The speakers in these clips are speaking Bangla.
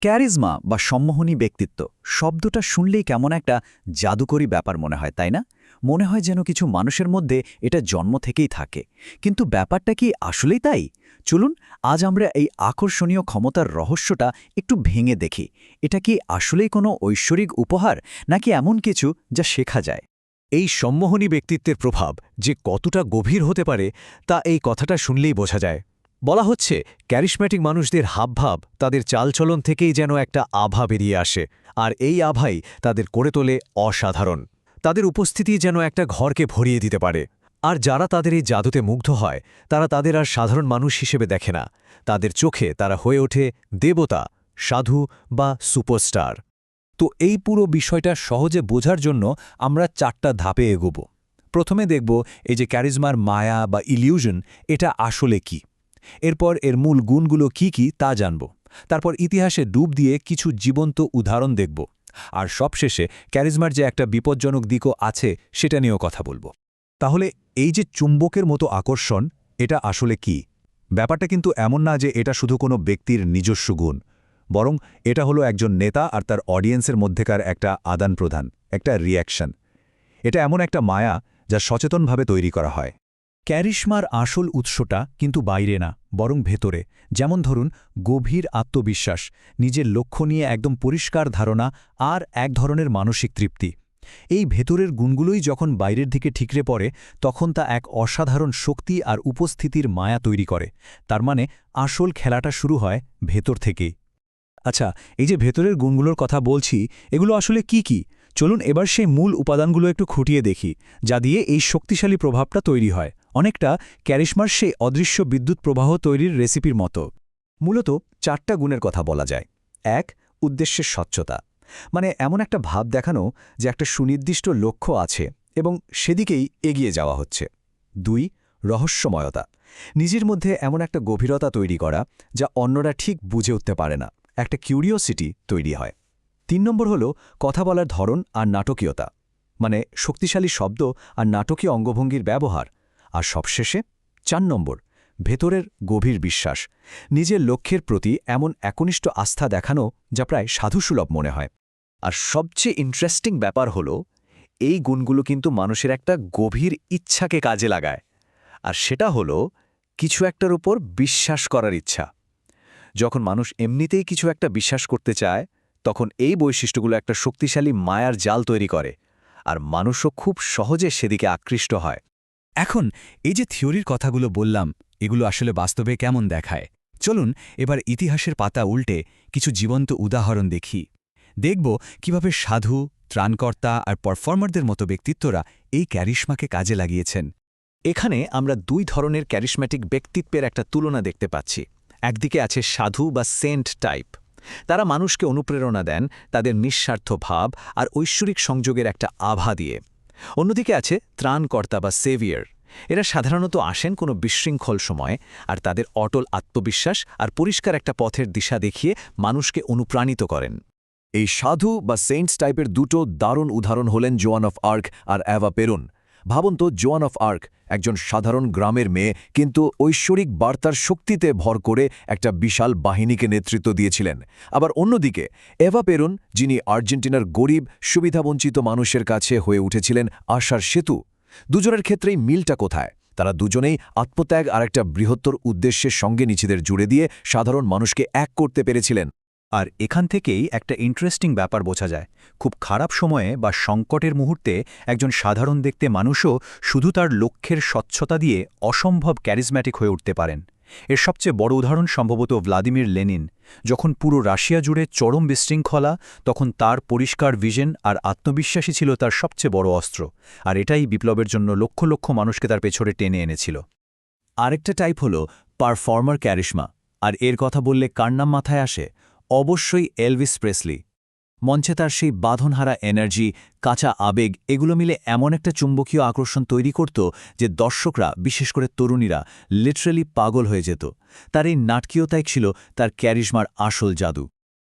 ক্যারিজমা বা সম্মোহনী ব্যক্তিত্ব শব্দটা শুনলেই কেমন একটা জাদুকরী ব্যাপার মনে হয়, তাই না? মনে হয় যেন কিছু মানুষের মধ্যে এটা জন্ম থেকেই থাকে। কিন্তু ব্যাপারটা কি আসলেই তাই? চলুন আজ আমরা এই আকর্ষণীয় ক্ষমতার রহস্যটা একটু ভেঙে দেখি। এটা কি আসলেই কোনো ঐশ্বরিক উপহার, নাকি এমন কিছু যা শেখা যায়? এই সম্মোহনী ব্যক্তিত্বের প্রভাব যে কতটা গভীর হতে পারে তা এই কথাটা শুনলেই বোঝা যায়। বলা হচ্ছে ক্যারিশম্যাটিক মানুষদের হাবভাব তাদের চালচলন থেকেই যেন একটা আভা বেরিয়ে আসে, আর এই আভাই তাদের করে তোলে অসাধারণ। তাদের উপস্থিতি যেন একটা ঘরকে ভরিয়ে দিতে পারে। আর যারা তাদের এই জাদুতে মুগ্ধ হয় তারা তাদের আর সাধারণ মানুষ হিসেবে দেখে না, তাদের চোখে তারা হয়ে ওঠে দেবতা, সাধু বা সুপারস্টার। তো এই পুরো বিষয়টা সহজে বোঝার জন্য আমরা 4টা ধাপে এগোব। প্রথমে দেখব এই যে ক্যারিজমার মায়া বা ইলিউশন, এটা আসলে কি। এরপর এর মূল গুণগুলো কি কি তা জানব। তারপর ইতিহাসে ডুব দিয়ে কিছু জীবন্ত উদাহরণ দেখব। আর সবশেষে ক্যারিজমার যে একটা বিপজ্জনক দিকও আছে সেটা নিয়েও কথা বলবো। তাহলে এই যে চুম্বকের মতো আকর্ষণ, এটা আসলে কি? ব্যাপারটা কিন্তু এমন না যে এটা শুধু কোনো ব্যক্তির নিজস্ব গুণ, বরং এটা হলো একজন নেতা আর তার অডিয়েন্সের মধ্যেকার একটা আদান প্রদান, একটা রিঅ্যাকশন। এটা এমন একটা মায়া যা সচেতনভাবে তৈরি করা হয়। ক্যারিশমার আসল উৎসটা কিন্তু বাইরে না, বরং ভেতরে। যেমন ধরুন গভীর আত্মবিশ্বাস, নিজের লক্ষ্য নিয়ে একদম পরিষ্কার ধারণা, আর এক ধরনের মানসিক তৃপ্তি। এই ভেতরের গুণগুলোই যখন বাইরের দিকে ঠিকরে পড়ে তখন তা এক অসাধারণ শক্তি আর উপস্থিতির মায়া তৈরি করে। তার মানে আসল খেলাটা শুরু হয় ভেতর থেকেই। আচ্ছা, এই যে ভেতরের গুণগুলোর কথা বলছি, এগুলো আসলে কি কি? চলুন এবার সেই মূল উপাদানগুলো একটু খুঁটিয়ে দেখি, যা দিয়ে এই শক্তিশালী প্রভাবটা তৈরি হয়। অনেকটা ক্যারিশমার সেই অদৃশ্য বিদ্যুৎ প্রবাহ তৈরির রেসিপির মতো। মূলত 4টা গুণের কথা বলা যায়। 1. উদ্দেশ্যের স্বচ্ছতা, মানে এমন একটা ভাব দেখানো যে একটা সুনির্দিষ্ট লক্ষ্য আছে এবং সেদিকেই এগিয়ে যাওয়া হচ্ছে। 2. রহস্যময়তা, নিজের মধ্যে এমন একটা গভীরতা তৈরি করা যা অন্যরা ঠিক বুঝে উঠতে পারে না, একটা কিউরিওসিটি তৈরি হয়। 3 নম্বর হল কথা বলার ধরন আর নাটকীয়তা, মানে শক্তিশালী শব্দ আর নাটকীয় অঙ্গভঙ্গির ব্যবহার। আর সবশেষে 4 নম্বর, ভেতরের গভীর বিশ্বাস, নিজের লক্ষ্যের প্রতি এমন একনিষ্ঠ আস্থা দেখানো যা প্রায় সাধুসুলভ মনে হয়। আর সবচেয়ে ইন্টারেস্টিং ব্যাপার হল এই গুণগুলো কিন্তু মানুষের একটা গভীর ইচ্ছাকে কাজে লাগায়। আর সেটা হলো কিছু একটার উপর বিশ্বাস করার ইচ্ছা। যখন মানুষ এমনিতেই কিছু একটা বিশ্বাস করতে চায় তখন এই বৈশিষ্ট্যগুলো একটা শক্তিশালী মায়ার জাল তৈরি করে, আর মানুষও খুব সহজে সেদিকে আকৃষ্ট হয়। এখন এই যে থিওরির কথাগুলো বললাম, এগুলো আসলে বাস্তবে কেমন দেখায়? চলুন এবার ইতিহাসের পাতা উল্টে কিছু জীবন্ত উদাহরণ দেখি। দেখব কিভাবে সাধু, ত্রাণকর্তা আর পারফর্মারদের মতো ব্যক্তিত্বরা এই ক্যারিশমাকে কাজে লাগিয়েছেন। এখানে আমরা 2 ধরনের ক্যারিশম্যাটিক ব্যক্তিত্বের একটা তুলনা দেখতে পাচ্ছি। একদিকে আছে সাধু বা সেন্ট টাইপ। তারা মানুষকে অনুপ্রেরণা দেন তাদের নিঃস্বার্থ ভাব আর ঐশ্বরিক সংযোগের একটা আভা দিয়ে। অন্যদিকে আছে ত্রাণকর্তা বা সেভিয়ার। এরা সাধারণত আসেন কোনো বিশৃঙ্খল সময়ে, আর তাদের অটল আত্মবিশ্বাস আর পরিষ্কার একটা পথের দিশা দেখিয়ে মানুষকে অনুপ্রাণিত করেন। এই সাধু বা সেন্টস টাইপের দুটো দারুণ উদাহরণ হলেন জোয়ান অফ আর্ক আর অ্যাভা পেরুন। ভাবুন তো, জোয়ান অফ আর্ক একজন সাধারণ গ্রামের মেয়ে, কিন্তু ঐশ্বরিক বার্তার শক্তিতে ভর করে একটা বিশাল বাহিনীকে নেতৃত্ব দিয়েছিলেন। আবার অন্যদিকে এভা পেরুন, যিনি আর্জেন্টিনার গরিব সুবিধাবঞ্চিত মানুষের কাছে হয়ে উঠেছিলেন আশার সেতু। দুজনের ক্ষেত্রেই মিলটা কোথায়? তারা দুজনেই আত্মত্যাগ আর একটা বৃহত্তর উদ্দেশ্যের সঙ্গে নিজেদের জুড়ে দিয়ে সাধারণ মানুষকে এক করতে পেরেছিলেন। আর এখান থেকেই একটা ইন্টারেস্টিং ব্যাপার বোঝা যায়। খুব খারাপ সময়ে বা সংকটের মুহূর্তে একজন সাধারণ দেখতে মানুষও শুধু তার লক্ষ্যের স্বচ্ছতা দিয়ে অসম্ভব ক্যারিজম্যাটিক হয়ে উঠতে পারেন। এর সবচেয়ে বড় উদাহরণ সম্ভবত ভ্লাদিমির লেনিন। যখন পুরো রাশিয়া জুড়ে চরম বিশৃঙ্খলা, তখন তার পরিষ্কার ভিশন আর আত্মবিশ্বাসী ছিল তার সবচেয়ে বড় অস্ত্র। আর এটাই বিপ্লবের জন্য লক্ষ লক্ষ মানুষকে তার পেছনে টেনে এনেছিল। আরেকটা টাইপ হল পারফর্মার ক্যারিশমা। আর এর কথা বললে কার নাম মাথায় আসে? অবশ্যই এলভিস প্রেসলি। মঞ্চে তার সেই বাঁধনহারা এনার্জি, কাঁচা আবেগ, এগুলো মিলে এমন একটা চুম্বকীয় আকর্ষণ তৈরি করত যে দর্শকরা, বিশেষ করে তরুণীরা, লিটারেলি পাগল হয়ে যেত। তার এই নাটকীয়তাই ছিল তার ক্যারিশমার আসল জাদু।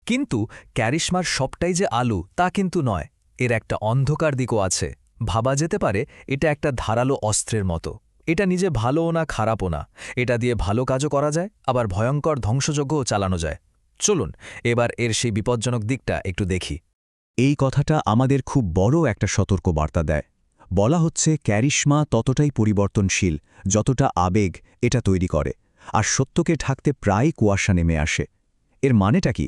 কিন্তু ক্যারিশমার সবটাই যে আলো তা কিন্তু নয়, এর একটা অন্ধকার দিকও আছে। ভাবা যেতে পারে এটা একটা ধারালো অস্ত্রের মতো। এটা নিজে ভালোও না খারাপও না, এটা দিয়ে ভালো কাজও করা যায়, আবার ভয়ঙ্কর ধ্বংসযজ্ঞও চালানো যায়। চলুন এবার এর সেই বিপজ্জনক দিকটা একটু দেখি। এই কথাটা আমাদের খুব বড় একটা সতর্ক বার্তা দেয়। বলা হচ্ছে ক্যারিশমা ততটাই পরিবর্তনশীল যতটা আবেগ এটা তৈরি করে, আর সত্যকে ঢাকতে প্রায় কুয়াশা নেমে আসে। এর মানেটা কি?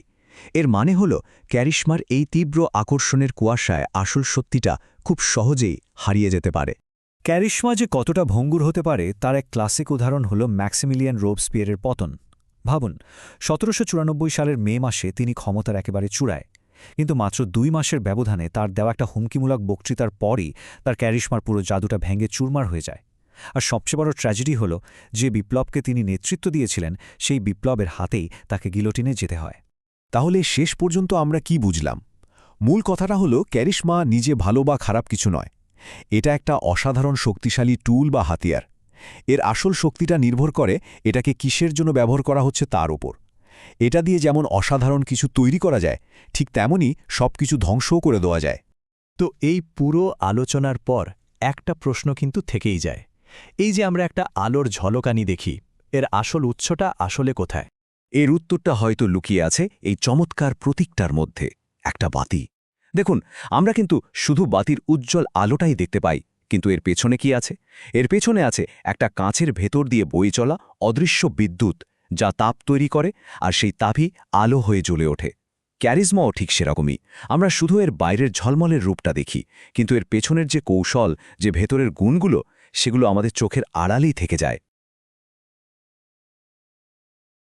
এর মানে হল ক্যারিশমার এই তীব্র আকর্ষণের কুয়াশায় আসল সত্যিটা খুব সহজেই হারিয়ে যেতে পারে। ক্যারিশমা যে কতটা ভঙ্গুর হতে পারে তার এক ক্লাসিক উদাহরণ হল ম্যাক্সিমিলিয়ান রোবসপিয়ারের পতন। ভাবুন, ১৭৯৪ সালের মে মাসে তিনি ক্ষমতার একেবারে চূড়ায়, কিন্তু মাত্র ২ মাসের ব্যবধানে তার দেওয়া একটা হুমকিমূলক বক্তৃতার পরই তার ক্যারিশমার পুরো জাদুটা ভেঙে চুরমার হয়ে যায়। আর সবচেয়ে বড় ট্র্যাজেডি হল, যে বিপ্লবকে তিনি নেতৃত্ব দিয়েছিলেন সেই বিপ্লবের হাতেই তাকে গিলোটিনে যেতে হয়। তাহলে শেষ পর্যন্ত আমরা কি বুঝলাম? মূল কথাটা হলো ক্যারিশমা নিজে ভালো বা খারাপ কিছু নয়। এটা একটা অসাধারণ শক্তিশালী টুল বা হাতিয়ার। এর আসল শক্তিটা নির্ভর করে এটাকে কিসের জন্য ব্যবহার করা হচ্ছে তার ওপর। এটা দিয়ে যেমন অসাধারণ কিছু তৈরি করা যায়, ঠিক তেমনই সবকিছু ধ্বংসও করে দেওয়া যায়। তো এই পুরো আলোচনার পর একটা প্রশ্ন কিন্তু থেকেই যায়। এই যে আমরা একটা আলোর ঝলকানি দেখি, এর আসল উৎসটা আসলে কোথায়? এর উত্তরটা হয়তো লুকিয়ে আছে এই চমৎকার প্রতীকটার মধ্যে, একটা বাতি। দেখুন, আমরা কিন্তু শুধু বাতির উজ্জ্বল আলোটাই দেখতে পাই, কিন্তু এর পেছনে কি আছে? এর পেছনে আছে একটা কাঁচের ভেতর দিয়ে বয়ে চলা অদৃশ্য বিদ্যুৎ, যা তাপ তৈরি করে, আর সেই তাপই আলো হয়ে জ্বলে ওঠে। ক্যারিজমাও ঠিক সেরকমই। আমরা শুধু এর বাইরের ঝলমলের রূপটা দেখি, কিন্তু এর পেছনের যে কৌশল, যে ভেতরের গুণগুলো, সেগুলো আমাদের চোখের আড়ালেই থেকে যায়।